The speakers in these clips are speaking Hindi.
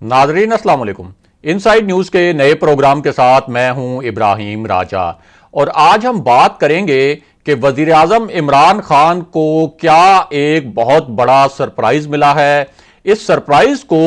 नाजरीन अस्सलाम वालेकुम। इनसाइड न्यूज के नए प्रोग्राम के साथ मैं हूं इब्राहिम राजा और आज हम बात करेंगे कि वजीर आजम इमरान खान को क्या एक बहुत बड़ा सरप्राइज मिला है। इस सरप्राइज को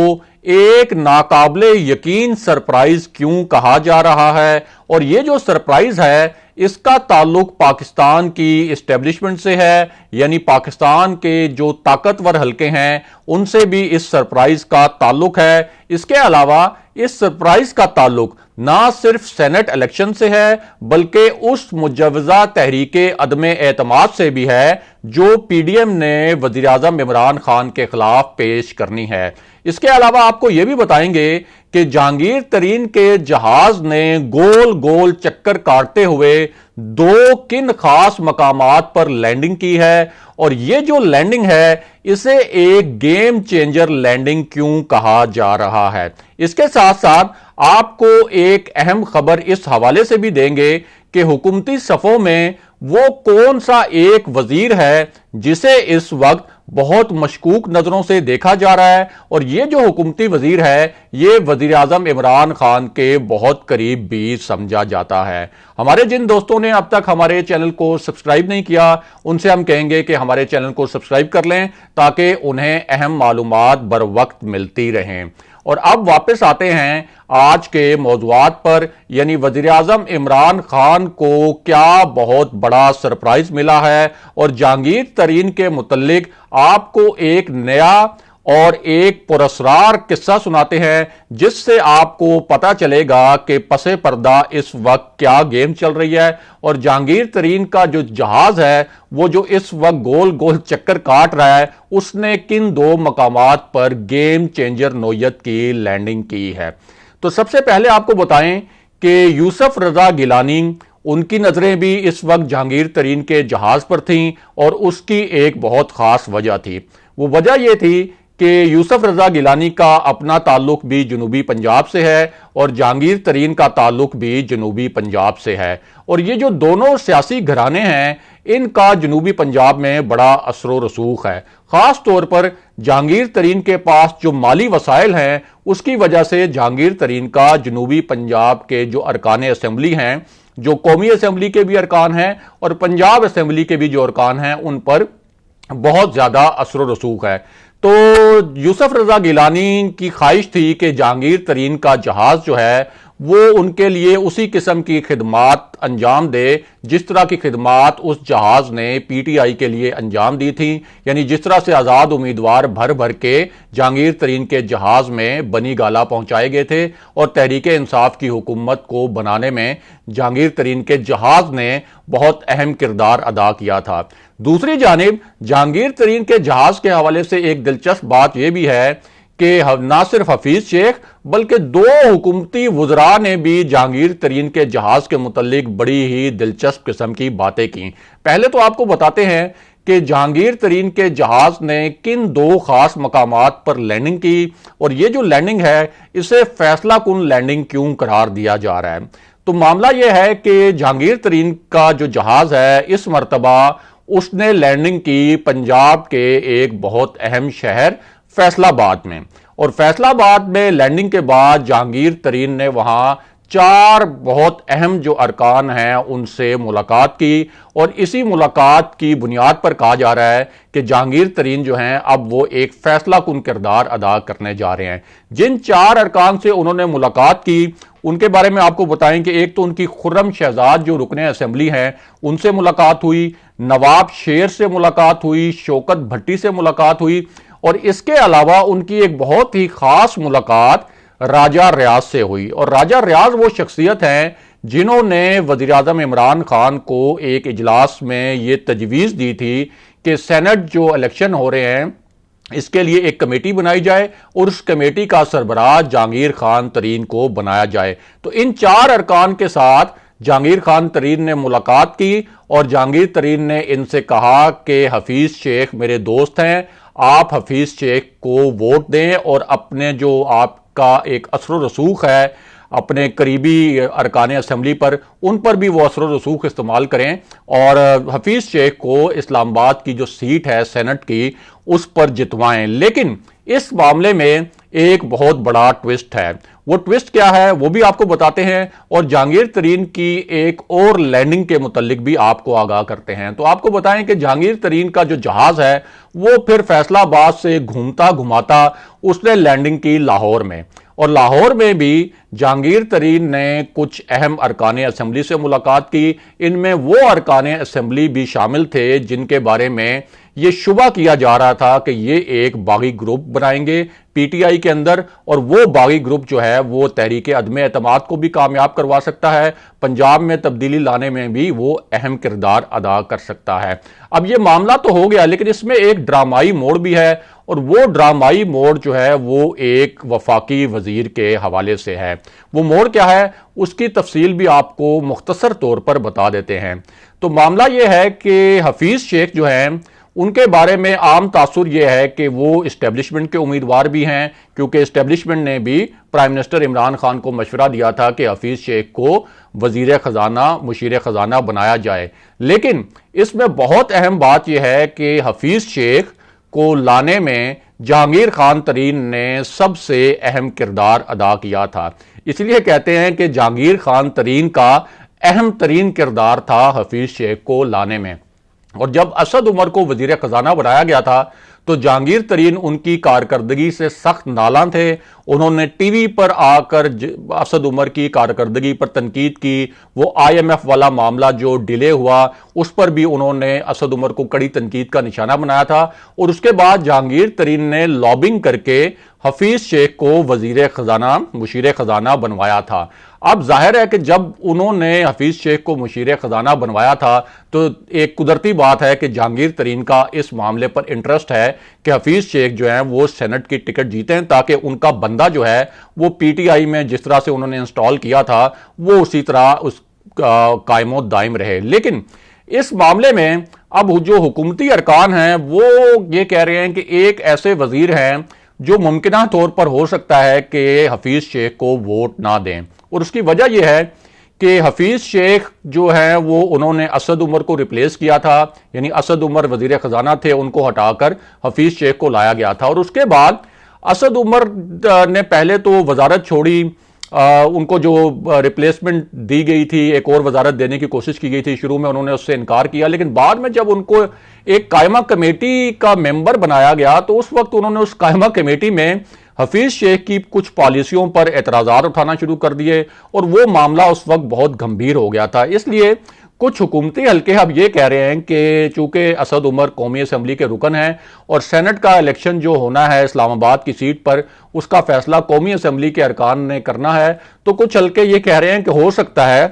एक नाकाबिले यकीन सरप्राइज क्यों कहा जा रहा है और ये जो सरप्राइज है इसका ताल्लुक पाकिस्तान की इस्टेब्लिशमेंट से है, यानी पाकिस्तान के जो ताकतवर हलके हैं उनसे भी इस सरप्राइज का ताल्लुक है। इसके अलावा इस सरप्राइज का ताल्लुक ना सिर्फ सेनेट इलेक्शन से है बल्कि उस मुजवजा तहरीके अदमे एतमाद से भी है जो पीडीएम ने वजीर आजम इमरान खान के खिलाफ पेश करनी है। इसके अलावा आपको यह भी बताएंगे कि जहांगीर तरीन के जहाज ने गोल गोल चक्कर काटते हुए दो किन खास मकामात पर लैंडिंग की है और यह जो लैंडिंग है इसे एक गेम चेंजर लैंडिंग क्यों कहा जा रहा है। इसके साथ साथ आपको एक अहम खबर इस हवाले से भी देंगे कि हुकूमती सफों में वो कौन सा एक वजीर है जिसे इस वक्त बहुत मशकूक नजरों से देखा जा रहा है और यह जो हुकूमती वजीर है यह वजीर आजम इमरान खान के बहुत करीब भी समझा जाता है। हमारे जिन दोस्तों ने अब तक हमारे चैनल को सब्सक्राइब नहीं किया उनसे हम कहेंगे कि हमारे चैनल को सब्सक्राइब कर लें ताकि उन्हें अहम मालूमात बर वक्त मिलती रहें। और अब वापस आते हैं आज के मौज़ूआत पर, यानी वज़ीर आज़म इमरान खान को क्या बहुत बड़ा सरप्राइज मिला है और जहांगीर तरीन के मुतल्लिक आपको एक नया और एक पुरस्कार किस्सा सुनाते हैं जिससे आपको पता चलेगा कि पसे पर्दा इस वक्त क्या गेम चल रही है और जहांगीर तरीन का जो जहाज है वो जो इस वक्त गोल गोल चक्कर काट रहा है उसने किन दो मकामात पर गेम चेंजर नोयत की लैंडिंग की है। तो सबसे पहले आपको बताएं कि यूसुफ रजा गिलानी, उनकी नजरें भी इस वक्त जहांगीर तरीन के जहाज पर थीं और उसकी एक बहुत खास वजह थी। वो वजह यह थी कि यूसुफ रजा गिलानी का अपना ताल्लुक भी जनूबी पंजाब से है और जहांगीर तरीन का ताल्लुक भी जनूबी पंजाब से है और ये जो दोनों सियासी घराने हैं इनका जनूबी पंजाब में बड़ा असर व रसूख है। खास तौर पर जहांगीर तरीन के पास जो माली वसाइल हैं उसकी वजह से जहांगीर तरीन का जनूबी पंजाब के जो अरकान असम्बली हैं, जो कौमी असम्बली के भी अरकान हैं और पंजाब असम्बली के भी जो अरकान हैं उन पर बहुत ज्यादा असर व रसूख है। तो यूसुफ रजा गिलानी की ख्वाहिश थी कि जहांगीर तरीन का जहाज जो है वो उनके लिए उसी किस्म की खिदमात अंजाम दे जिस तरह की खिदमात उस जहाज ने पीटीआई के लिए अंजाम दी थी, यानी जिस तरह से आज़ाद उम्मीदवार भर भर के जहांगीर तरीन के जहाज में बनी गाला पहुंचाए गए थे और तहरीक इंसाफ की हुकूमत को बनाने में जहांगीर तरीन के जहाज ने बहुत अहम किरदार अदा किया था। दूसरी जानिब जहांगीर तरीन के जहाज के हवाले से एक दिलचस्प बात यह भी है कि ना सिर्फ हफीज शेख बल्कि दो हुकूमती वुज़रा ने भी जहांगीर तरीन के जहाज के मुतल्लिक बड़ी ही दिलचस्प किस्म की बातें की। पहले तो आपको बताते हैं कि जहांगीर तरीन के जहाज ने किन दो खास मकामात पर लैंडिंग की और ये जो लैंडिंग है इसे फैसला कुन लैंडिंग क्यों करार दिया जा रहा है। तो मामला यह है कि जहांगीर तरीन का जो जहाज है इस मरतबा उसने लैंडिंग की पंजाब के एक बहुत अहम शहर फैसलाबाद में और फैसलाबाद में लैंडिंग के बाद जहांगीर तरीन ने वहां चार बहुत अहम जो अरकान हैं उनसे मुलाकात की और इसी मुलाकात की बुनियाद पर कहा जा रहा है कि जहांगीर तरीन जो हैं अब वो एक फैसला कुन किरदार अदा करने जा रहे हैं। जिन चार अरकान से उन्होंने मुलाकात की उनके बारे में आपको बताएं कि एक तो उनकी खुर्रम शहजाद जो रुकने असेंबली हैं उनसे मुलाकात हुई, नवाब शेर से मुलाकात हुई, शौकत भट्टी से मुलाकात हुई और इसके अलावा उनकी एक बहुत ही खास मुलाकात राजा रियाज से हुई। और राजा रियाज वो शख्सियत हैं जिन्होंने वज़ीर आज़म इमरान खान को एक इजलास में ये तजवीज़ दी थी कि सेनेट जो इलेक्शन हो रहे हैं इसके लिए एक कमेटी बनाई जाए और उस कमेटी का सरबराह जहांगीर खान तरीन को बनाया जाए। तो इन चार अरकान के साथ जहांगीर खान तरीन ने मुलाकात की और जहांगीर तरीन ने इनसे कहा कि हफीज शेख मेरे दोस्त हैं, आप हफीज शेख को वोट दें और अपने जो आपका एक असर रसूख है अपने करीबी अरकान असम्बली पर उन पर भी वो असर रसूख इस्तेमाल करें और हफीज शेख को इस्लामाबाद की जो सीट है सेनेट की उस पर जितवाएं। लेकिन इस मामले में एक बहुत बड़ा ट्विस्ट है। वो ट्विस्ट क्या है वो भी आपको बताते हैं, और जहांगीर तरीन की एक और लैंडिंग के मुतालिक भी आपको आगाह करते हैं। तो आपको बताएं कि जहांगीर तरीन का जो जहाज है वो फिर फैसलाबाद से घूमता घुमाता उसने लैंडिंग की लाहौर में, और लाहौर में भी जहांगीर तरीन ने कुछ अहम अरकान असेंबली से मुलाकात की। इनमें वो अरकान असेंबली भी शामिल थे जिनके बारे में ये शुबा किया जा रहा था कि ये एक बागी ग्रुप बनाएंगे पीटीआई के अंदर, और वो बागी ग्रुप जो है वो तहरीक अदम एतमाद को भी कामयाब करवा सकता है, पंजाब में तब्दीली लाने में भी वो अहम किरदार अदा कर सकता है। अब ये मामला तो हो गया, लेकिन इसमें एक ड्रामाई मोड़ भी है, और वो ड्रामाई मोड़ जो है वो एक वफाकी वजीर के हवाले से है। वो मोड़ क्या है उसकी तफसील भी आपको मुख्तसर तौर पर बता देते हैं। तो मामला ये है कि हफीज शेख जो है उनके बारे में आम तासुर यह है कि वो इस्टेब्लिशमेंट के उम्मीदवार भी हैं, क्योंकि इस्टेब्लिशमेंट ने भी प्राइम मिनिस्टर इमरान खान को मशवरा दिया था कि हफीज शेख को वजीर खजाना मुशीर खजाना बनाया जाए। लेकिन इसमें बहुत अहम बात यह है कि हफीज शेख को लाने में जहांगीर खान तरीन ने सबसे अहम किरदार अदा किया था। इसलिए कहते हैं कि जहांगीर खान तरीन का अहम तरीन किरदार था हफीज शेख को लाने में। और जब असद उमर को वजीर खजाना बनाया गया था तो जहांगीर तरीन उनकी कारकर्दगी से सख्त नाला थे। उन्होंने टीवी पर आकर असद उमर की कारकर्दगी पर तनकीद की। वो IMF वाला मामला जो डिले हुआ उस पर भी उन्होंने असद उमर को कड़ी तनकीद का निशाना बनाया था, और उसके बाद जहांगीर तरीन ने लॉबिंग करके हफीज शेख को वजीर खजाना मुशीर खजाना बनवाया था। अब जाहिर है कि जब उन्होंने हफीज शेख को मुशीर खजाना बनवाया था तो एक कुदरती बात है कि जहांगीर तरीन का इस मामले पर इंटरेस्ट है कि हफीज शेख जो है वो सेनेट की टिकट जीतें, ताकि उनका बंदा जो है वो पीटीआई में जिस तरह से उन्होंने इंस्टॉल किया था वो उसी तरह उस कायमो दायम रहे। लेकिन इस मामले में अब जो हुकूमती अरकान हैं वो ये कह रहे हैं कि एक ऐसे वजीर हैं जो मुमकिन तौर पर हो सकता है कि हफीज शेख को वोट ना दें, और उसकी वजह यह है कि हफीज शेख जो है वो उन्होंने असद उमर को रिप्लेस किया था, यानी असद उमर वजीर खजाना थे, उनको हटाकर हफीज शेख को लाया गया था। और उसके बाद असद उमर ने पहले तो वजारत छोड़ी, उनको जो रिप्लेसमेंट दी गई थी, एक और वजारत देने की कोशिश की गई थी, शुरू में उन्होंने उससे इनकार किया, लेकिन बाद में जब उनको एक कायमा कमेटी का मेंबर बनाया गया तो उस वक्त उन्होंने उस कायमा कमेटी में हफीज शेख की कुछ पॉलिसियों पर एतराज़ात उठाना शुरू कर दिए, और वो मामला उस वक्त बहुत गंभीर हो गया था। इसलिए कुछ हुकूमती हल्के अब ये कह रहे हैं कि चूंकि असद उमर कौमी असम्बली के रुकन हैं और सेनेट का इलेक्शन जो होना है इस्लामाबाद की सीट पर उसका फैसला कौमी असम्बली के अरकान ने करना है, तो कुछ हल्के ये कह रहे हैं कि हो सकता है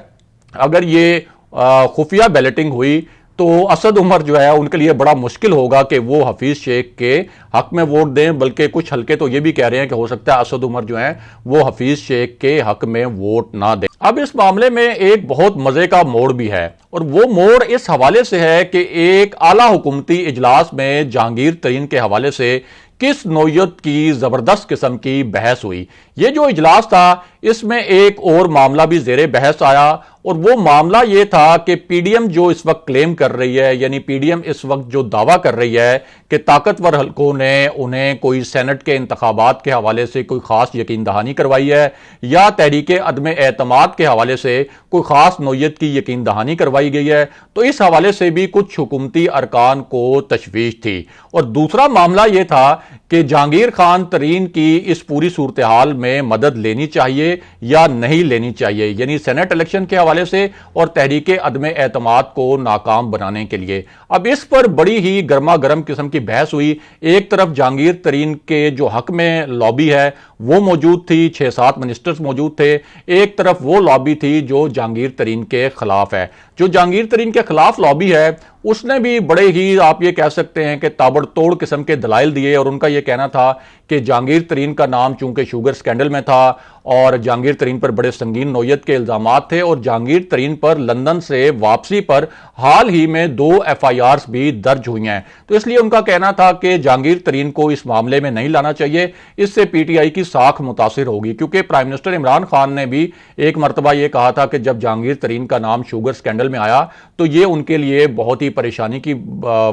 अगर ये खुफिया बैलेटिंग हुई तो असद उमर जो है उनके लिए बड़ा मुश्किल होगा कि वो हफीज शेख के हक में वोट दें, बल्कि कुछ हल्के तो ये भी कह रहे हैं कि हो सकता है असद उमर जो है वो हफीज शेख के हक में वोट ना दें। अब इस मामले में एक बहुत मजे का मोड़ भी है, और वो मोड़ इस हवाले से है कि एक आला हुकूमती इजलास में जहांगीर तरीन के हवाले से किस नौयत की जबरदस्त किस्म की बहस हुई। ये जो इजलास था इसमें एक और मामला भी जेरे बहस आया, और वो मामला ये था कि पीडीएम जो इस वक्त क्लेम कर रही है, यानी पीडीएम इस वक्त जो दावा कर रही है कि ताकतवर हल्कों ने उन्हें कोई सेनेट के इंतखाबात के हवाले से कोई खास यकीन दहानी करवाई है, या तहरीक अदम एतमाद के हवाले से कोई खास नौयत की यकीन दहानी करवाई गई है, तो इस हवाले से भी कुछ हुकूमती अरकान को तशवीश थी। और दूसरा मामला यह था कि जहांगीर खान तरीन की इस पूरी सूरत हाल में मदद लेनी चाहिए या नहीं लेनी चाहिए, यानी सेनेट इलेक्शन के हवाले से और तहरीक अदम एतमाद को नाकाम बनाने के लिए। अब इस पर बड़ी ही गर्मा गर्म किस्म की बहस हुई। एक तरफ जहांगीर तरीन के जो हक में लॉबी है वो मौजूद थी, 6-7 मिनिस्टर्स मौजूद थे, एक तरफ वो लॉबी थी जो जहांगीर तरीन के खिलाफ है। जो जहांगीर तरीन के खिलाफ लॉबी है उसने भी बड़े ही आप ये कह सकते हैं कि ताबड़तोड़ किस्म के दलाइल दिए, और उनका यह कहना था कि जहांगीर तरीन का नाम चूंकि शुगर स्कैंडल में था और जहांगीर तरीन पर बड़े संगीन नौयत के इल्जामात थे, और जहांगीर तरीन पर लंदन से वापसी पर हाल ही में 2 FIRs भी दर्ज हुई हैं, तो इसलिए उनका कहना था कि जहांगीर तरीन को इस मामले में नहीं लाना चाहिए, इससे पीटीआई की साख मुतासिर होगी, क्योंकि प्राइम मिनिस्टर इमरान खान ने भी एक मरतबा ये कहा था कि जब जहांगीर तरीन का नाम शुगर स्कैंडल में आया तो ये उनके लिए बहुत ही परेशानी की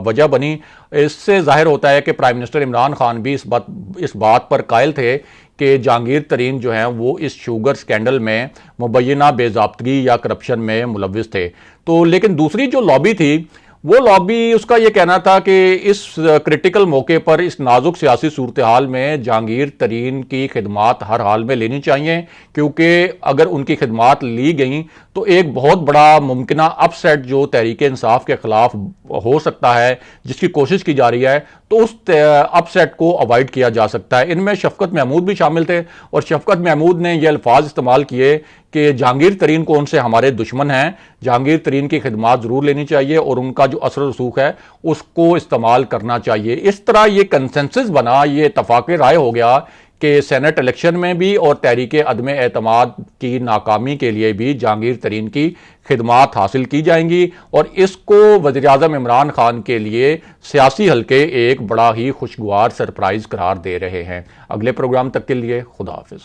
वजह बनी। इससे जाहिर होता है कि प्राइम मिनिस्टर इमरान खान भी इस बात पर कायल थे कि जहांगीर तरीन जो हैं वो इस शुगर स्कैंडल में मुबैना बेज़ाब्तगी या करप्शन में मुलविस थे। तो लेकिन दूसरी जो लॉबी थी, वो लॉबी, उसका ये कहना था कि इस क्रिटिकल मौके पर, इस नाजुक सियासी सूरत हाल में जहांगीर तरीन की खिदमात हर हाल में लेनी चाहिए, क्योंकि अगर उनकी खिदमात ली गई तो एक बहुत बड़ा मुमकिना अपसेट जो तहरीक इंसाफ के खिलाफ हो सकता है, जिसकी कोशिश की जा रही है, तो उस अपसेट को अवॉइड किया जा सकता है। इनमें शफकत महमूद भी शामिल थे और शफकत महमूद ने यह अल्फाज इस्तेमाल किए कि जहांगीर तरीन कौन से हमारे दुश्मन हैं, जहांगीर तरीन की खिदमात जरूर लेनी चाहिए और उनका जो असर रसूख है उसको इस्तेमाल करना चाहिए। इस तरह ये कंसेंसस बना, ये इत्तफाक राय हो गया कि सेनेट इलेक्शन में भी और तहरीक अदम एतमाद की नाकामी के लिए भी जहांगीर तरीन की खिदमात हासिल की जाएंगी और इसको वज़ीर-ए-आज़म इमरान खान के लिए सियासी हल्के एक बड़ा ही खुशगवार सरप्राइज करार दे रहे हैं। अगले प्रोग्राम तक के लिए खुदा हाफिज।